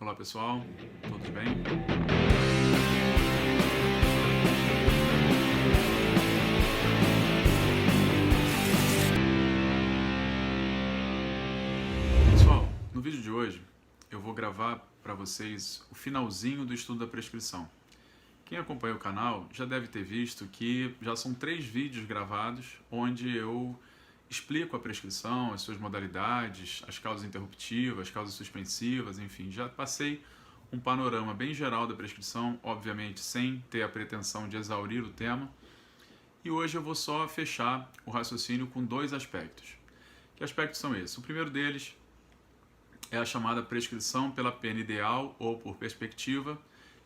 Olá pessoal, todos bem? Pessoal, no vídeo de hoje eu vou gravar para vocês o finalzinho do estudo da prescrição. Quem acompanha o canal já deve ter visto que já são 3 vídeos gravados onde eu explico a prescrição, as suas modalidades, as causas interruptivas, as causas suspensivas, enfim, já passei um panorama bem geral da prescrição, obviamente sem ter a pretensão de exaurir o tema. E hoje eu vou só fechar o raciocínio com 2 aspectos. Que aspectos são esses? O primeiro deles é a chamada prescrição pela pena ideal ou por perspectiva,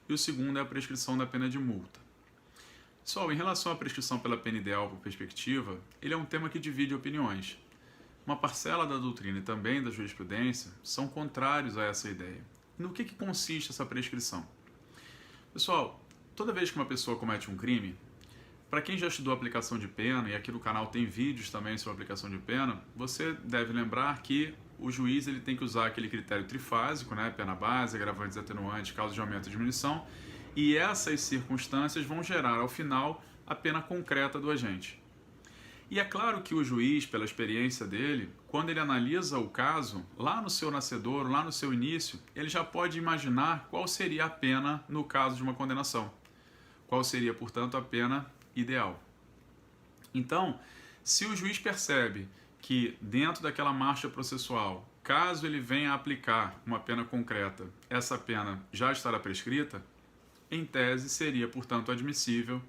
e o segundo é a prescrição da pena de multa. Pessoal, em relação à prescrição pela pena ideal por perspectiva, ele é um tema que divide opiniões. Uma parcela da doutrina e também da jurisprudência são contrários a essa ideia. No que consiste essa prescrição? Pessoal, toda vez que uma pessoa comete um crime, para quem já estudou aplicação de pena, e aqui no canal tem vídeos também sobre aplicação de pena, você deve lembrar que o juiz ele tem que usar aquele critério trifásico, né? Pena base, agravantes, atenuantes, causa de aumento e diminuição, e essas circunstâncias vão gerar, ao final, a pena concreta do agente. E é claro que o juiz, pela experiência dele, quando ele analisa o caso, lá no seu nascedouro, lá no seu início, ele já pode imaginar qual seria a pena no caso de uma condenação. Qual seria, portanto, a pena ideal. Então, se o juiz percebe que dentro daquela marcha processual, caso ele venha a aplicar uma pena concreta, essa pena já estará prescrita, em tese seria, portanto, admissível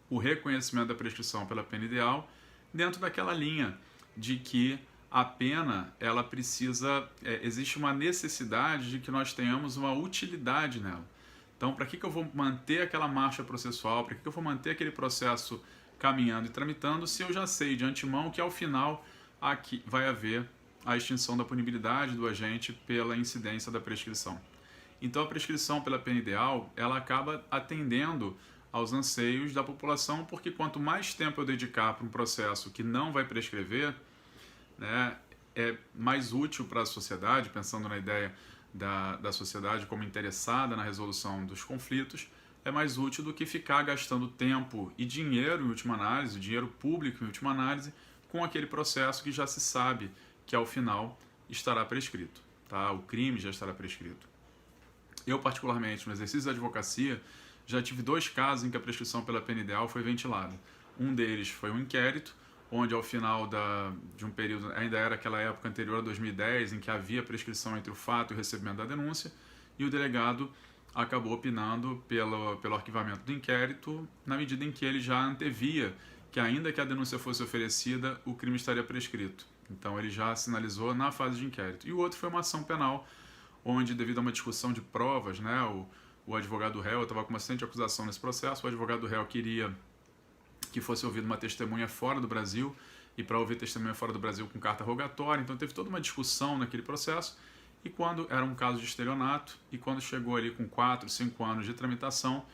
o reconhecimento da prescrição pela pena ideal dentro daquela linha de que a pena, ela precisa, existe uma necessidade de que nós tenhamos uma utilidade nela. Então, para que eu vou manter aquela marcha processual, para que eu vou manter aquele processo caminhando e tramitando, se eu já sei de antemão que ao final aqui vai haver a extinção da punibilidade do agente pela incidência da prescrição. Então a prescrição pela pena ideal, ela acaba atendendo aos anseios da população, porque quanto mais tempo eu dedicar para um processo que não vai prescrever, né, é mais útil para a sociedade, pensando na ideia da sociedade como interessada na resolução dos conflitos, é mais útil do que ficar gastando tempo e dinheiro em última análise, dinheiro público em última análise, com aquele processo que já se sabe que ao final estará prescrito, tá? O crime já estará prescrito. Eu, particularmente, no exercício da advocacia, já tive 2 casos em que a prescrição pela pena ideal foi ventilada. Um deles foi um inquérito, onde ao final de um período, ainda era aquela época anterior a 2010, em que havia prescrição entre o fato e o recebimento da denúncia, e o delegado acabou opinando pelo arquivamento do inquérito, na medida em que ele já antevia que, ainda que a denúncia fosse oferecida, o crime estaria prescrito. Então ele já sinalizou na fase de inquérito. E o outro foi uma ação penal, onde, devido a uma discussão de provas, né, o advogado do réu estava com uma assistente de acusação nesse processo, o advogado do réu queria que fosse ouvida uma testemunha fora do Brasil, e para ouvir testemunha fora do Brasil com carta rogatória, então teve toda uma discussão naquele processo, e quando era um caso de estelionato, e quando chegou ali com 4, 5 anos de tramitação,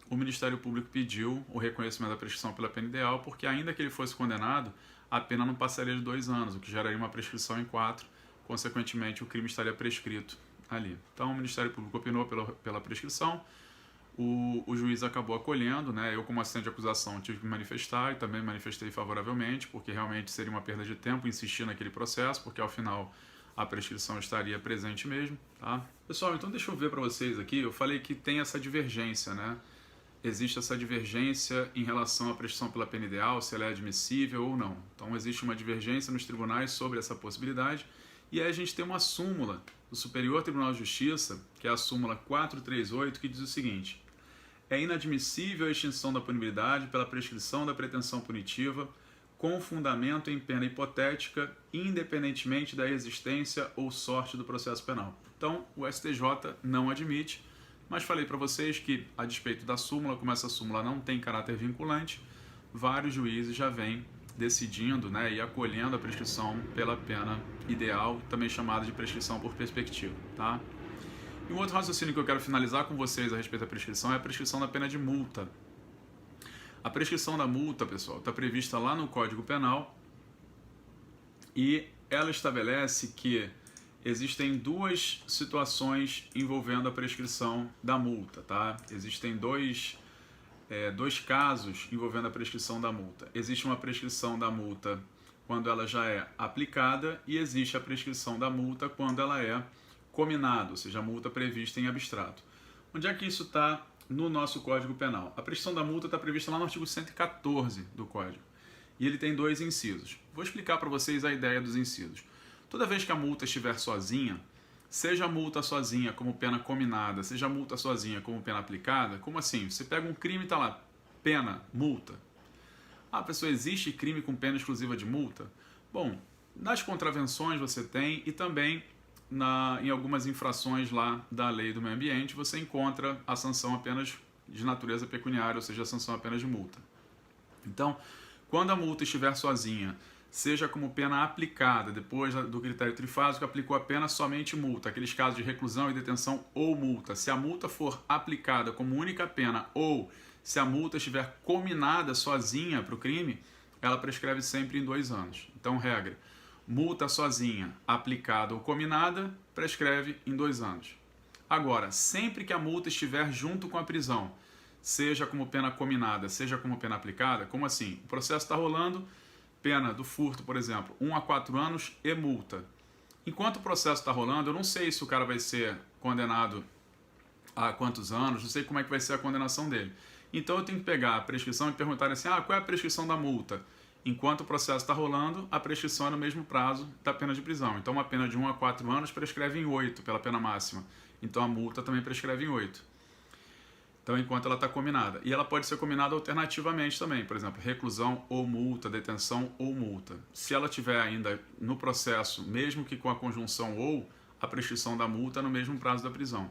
o Ministério Público pediu o reconhecimento da prescrição pela pena ideal, porque ainda que ele fosse condenado, a pena não passaria de 2 anos, o que geraria uma prescrição em 4, consequentemente o crime estaria prescrito ali. Então o Ministério Público opinou pela prescrição, o juiz acabou acolhendo, né? Eu, como assistente de acusação, tive que me manifestar e também manifestei favoravelmente, porque realmente seria uma perda de tempo insistir naquele processo, porque ao final a prescrição estaria presente mesmo, tá? Pessoal, então deixa eu ver para vocês aqui, eu falei que tem essa divergência, né? Existe essa divergência em relação à prescrição pela pena ideal, se ela é admissível ou não. Então existe uma divergência nos tribunais sobre essa possibilidade, e aí a gente tem uma súmula do Superior Tribunal de Justiça, que é a súmula 438, que diz o seguinte: é inadmissível a extinção da punibilidade pela prescrição da pretensão punitiva com fundamento em pena hipotética, independentemente da existência ou sorte do processo penal. Então, o STJ não admite, mas falei para vocês que, a despeito da súmula, como essa súmula não tem caráter vinculante, vários juízes já vêm decidindo, né, e acolhendo a prescrição pela pena ideal, também chamada de prescrição por perspectiva, tá? E um outro raciocínio que eu quero finalizar com vocês a respeito da prescrição é a prescrição da pena de multa. A prescrição da multa, pessoal, está prevista lá no Código Penal, e ela estabelece que existem duas situações envolvendo a prescrição da multa, tá? Existem dois casos envolvendo a prescrição da multa. Existe uma prescrição da multa quando ela já é aplicada e existe a prescrição da multa quando ela é cominada, ou seja, a multa prevista em abstrato. Onde é que isso está no nosso Código Penal? A prescrição da multa está prevista lá no artigo 114 do Código e ele tem 2 incisos. Vou explicar para vocês a ideia dos incisos. Toda vez que a multa estiver sozinha, seja a multa sozinha como pena cominada, seja a multa sozinha como pena aplicada, como assim? Você pega um crime e está lá, pena, multa. Ah, pessoal, existe crime com pena exclusiva de multa? Bom, nas contravenções você tem e também em algumas infrações lá da lei do meio ambiente você encontra a sanção apenas de natureza pecuniária, ou seja, a sanção apenas de multa. Então, quando a multa estiver sozinha, seja como pena aplicada, depois do critério trifásico, aplicou a pena somente multa, aqueles casos de reclusão e detenção ou multa. Se a multa for aplicada como única pena ou se a multa estiver cominada sozinha para o crime, ela prescreve sempre em 2 anos. Então, regra, multa sozinha, aplicada ou cominada, prescreve em 2 anos. Agora, sempre que a multa estiver junto com a prisão, seja como pena cominada, seja como pena aplicada, como assim? O processo está rolando, pena do furto, por exemplo, 1 a 4 anos e multa. Enquanto o processo está rolando, eu não sei se o cara vai ser condenado a quantos anos, não sei como é que vai ser a condenação dele. Então eu tenho que pegar a prescrição e perguntar assim, qual é a prescrição da multa? Enquanto o processo está rolando, a prescrição é no mesmo prazo da pena de prisão. Então uma pena de 1 a 4 anos prescreve em 8 pela pena máxima. Então a multa também prescreve em 8. Então, enquanto ela está cominada. E ela pode ser cominada alternativamente também. Por exemplo, reclusão ou multa, detenção ou multa. Se ela tiver ainda no processo, mesmo que com a conjunção ou, a prescrição da multa no mesmo prazo da prisão.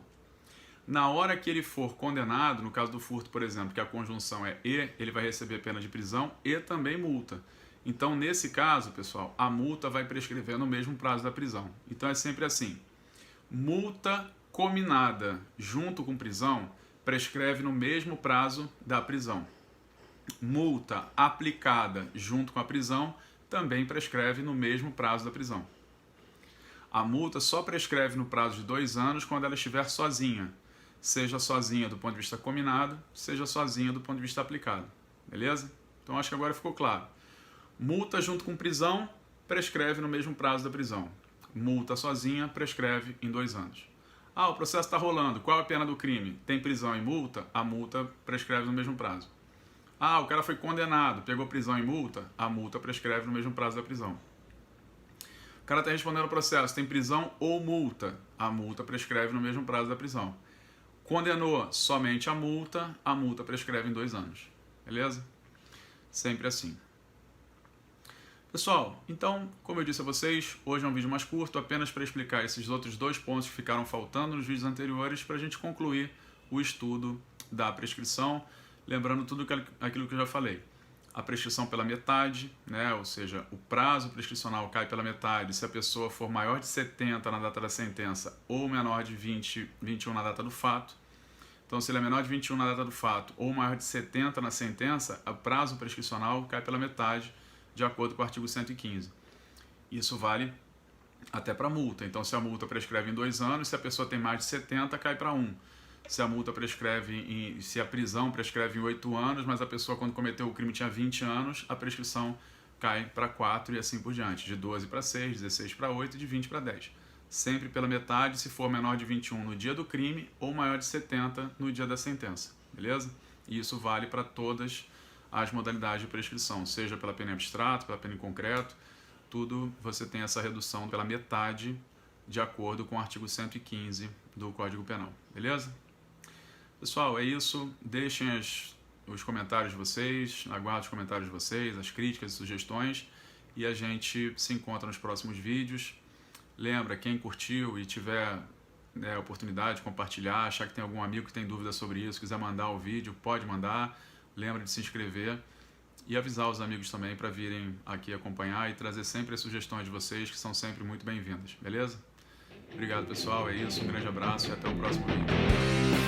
Na hora que ele for condenado, no caso do furto, por exemplo, que a conjunção é e, ele vai receber pena de prisão e também multa. Então, nesse caso, pessoal, a multa vai prescrever no mesmo prazo da prisão. Então, é sempre assim. Multa cominada junto com prisão prescreve no mesmo prazo da prisão. Multa aplicada junto com a prisão também prescreve no mesmo prazo da prisão. A multa só prescreve no prazo de 2 anos quando ela estiver sozinha. Seja sozinha do ponto de vista cominado, seja sozinha do ponto de vista aplicado. Beleza? Então acho que agora ficou claro. Multa junto com prisão prescreve no mesmo prazo da prisão. Multa sozinha prescreve em 2 anos. O processo está rolando. Qual é a pena do crime? Tem prisão e multa? A multa prescreve no mesmo prazo. O cara foi condenado, pegou prisão e multa? A multa prescreve no mesmo prazo da prisão. O cara está respondendo ao processo, tem prisão ou multa? A multa prescreve no mesmo prazo da prisão. Condenou somente a multa prescreve em 2 anos. Beleza? Sempre assim. Pessoal, então, como eu disse a vocês, hoje é um vídeo mais curto, apenas para explicar esses outros 2 pontos que ficaram faltando nos vídeos anteriores para a gente concluir o estudo da prescrição, lembrando tudo aquilo que eu já falei. A prescrição pela metade, né? Ou seja, o prazo prescricional cai pela metade se a pessoa for maior de 70 na data da sentença ou menor de 21 na data do fato. Então, se ele é menor de 21 na data do fato ou maior de 70 na sentença, o prazo prescricional cai pela metade, de acordo com o artigo 115. Isso vale até para multa. Então, se a multa prescreve em 2 anos, se a pessoa tem mais de 70, cai para 1. Se a multa prescreve, se a prisão prescreve em 8 anos, mas a pessoa quando cometeu o crime tinha 20 anos, a prescrição cai para 4 e assim por diante. De 12 para 6, 16 para 8 e de 20 para 10. Sempre pela metade, se for menor de 21 no dia do crime ou maior de 70 no dia da sentença. Beleza? E isso vale para todas as modalidades de prescrição, seja pela pena em abstrato, pela pena em concreto, tudo você tem essa redução pela metade de acordo com o artigo 115 do Código Penal, beleza? Pessoal, é isso, deixem os comentários de vocês, aguardo os comentários de vocês, as críticas e sugestões e a gente se encontra nos próximos vídeos. Lembra, quem curtiu e tiver a oportunidade de compartilhar, achar que tem algum amigo que tem dúvida sobre isso, quiser mandar o vídeo, pode mandar. Lembra de se inscrever e avisar os amigos também para virem aqui acompanhar e trazer sempre as sugestões de vocês, que são sempre muito bem-vindas, beleza? Obrigado, pessoal, é isso, um grande abraço e até o próximo vídeo.